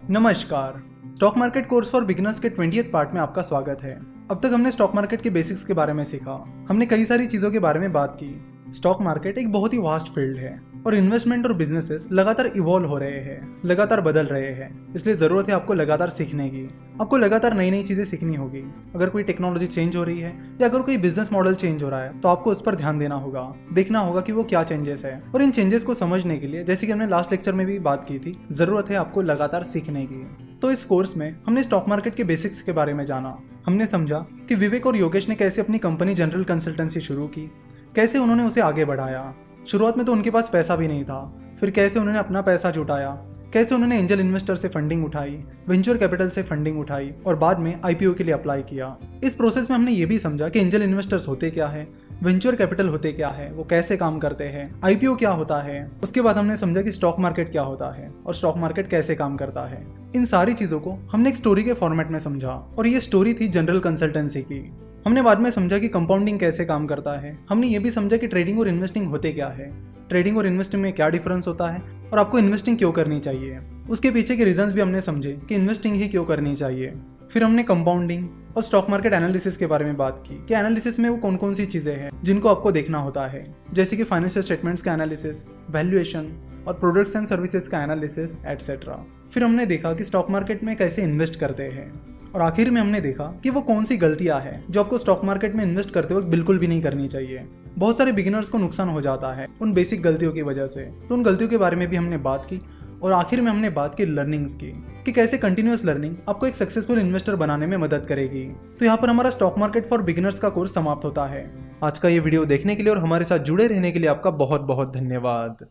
नमस्कार। Stock market course for beginners के 20th part में आपका स्वागत है। अब तक हमने स्टॉक मार्केट के बेसिक्स के बारे में सीखा। हमने कई सारी चीज़ों के बारे में बात की। स्टॉक मार्केट एक बहुत ही वास्ट फील्ड है और इन्वेस्टमेंट और बिजनेसेस लगातार इवॉल्व हो रहे हैं, लगातार बदल रहे हैं। इसलिए ज़रूरत है आपको लगातार सीखने की। आपको लगातार नई नई चीज़ें सीखनी होगी। अगर कोई टेक्नोलॉजी चेंज हो रही है या अगर कोई बिजनेस मॉडल चेंज हो रहा है तो आपको उस पर ध्यान देना होगा, देखना होगा कि वो क्या चेंजेस है। और इन चेंजेस को समझने के लिए, जैसे कि हमने लास्ट लेक्चर में भी बात की थी, ज़रूरत है आपको लगातार सीखने की। तो इस कोर्स में हमने स्टॉक मार्केट के बेसिक्स के बारे में जाना। हमने समझा कि विवेक और योगेश ने कैसे अपनी कंपनी जनरल कंसल्टेंसी शुरू की, कैसे उन्होंने उसे आगे बढ़ाया। शुरुआत में तो उनके पास पैसा भी नहीं था, फिर कैसे उन्होंने अपना पैसा जुटाया, कैसे उन्होंने एंजल इन्वेस्टर से फंडिंग उठाई, वेंचर कैपिटल से फंडिंग उठाई और बाद में आईपीओ के लिए अप्लाई किया। इस प्रोसेस में हमने ये भी समझा कि एंजल इन्वेस्टर्स होते क्या है, वेंचर कैपिटल होते क्या है, वो कैसे काम करते हैं, आईपीओ क्या होता है। उसके बाद हमने समझा कि स्टॉक मार्केट क्या होता है और स्टॉक मार्केट कैसे काम करता है। इन सारी चीज़ों को हमने एक स्टोरी के फॉर्मेट में समझा और ये स्टोरी थी जनरल कंसल्टेंसी की। हमने बाद में समझा कि कंपाउंडिंग कैसे काम करता है। हमने ये भी समझा कि ट्रेडिंग और इन्वेस्टिंग होते क्या है, ट्रेडिंग और इन्वेस्टिंग में क्या डिफरेंस होता है और आपको इन्वेस्टिंग क्यों करनी चाहिए। उसके पीछे के रीजंस भी हमने समझे कि इन्वेस्टिंग ही क्यों करनी चाहिए। फिर हमने कंपाउंडिंग और स्टॉक मार्केट एनालिसिस के बारे में बात की कि एनालिसिस में वो कौन कौन सी चीज़ें हैं जिनको आपको देखना होता है, जैसे कि फाइनेंशियल स्टेटमेंट्स का एनालिसिस, वैल्यूएशन और प्रोडक्ट्स एंड सर्विसेज का एनालिसिस एटसेट्रा। फिर हमने देखा कि स्टॉक मार्केट में कैसे इन्वेस्ट करते हैं और आखिर में हमने देखा कि वो कौन सी गलतियां हैं जो आपको स्टॉक मार्केट में इन्वेस्ट करते वक्त बिल्कुल भी नहीं करनी चाहिए। बहुत सारे बिगिनर्स को नुकसान हो जाता है उन बेसिक गलतियों की वजह से, तो उन गलतियों के बारे में भी हमने बात की। और आखिर में हमने बात की लर्निंग्स की कि कैसे कंटिन्यूअस लर्निंग आपको एक सक्सेसफुल इन्वेस्टर बनाने में मदद करेगी। तो यहाँ पर हमारा स्टॉक मार्केट फॉर बिगिनर्स का कोर्स समाप्त होता है। आज का ये वीडियो देखने के लिए और हमारे साथ जुड़े रहने के लिए आपका बहुत बहुत धन्यवाद।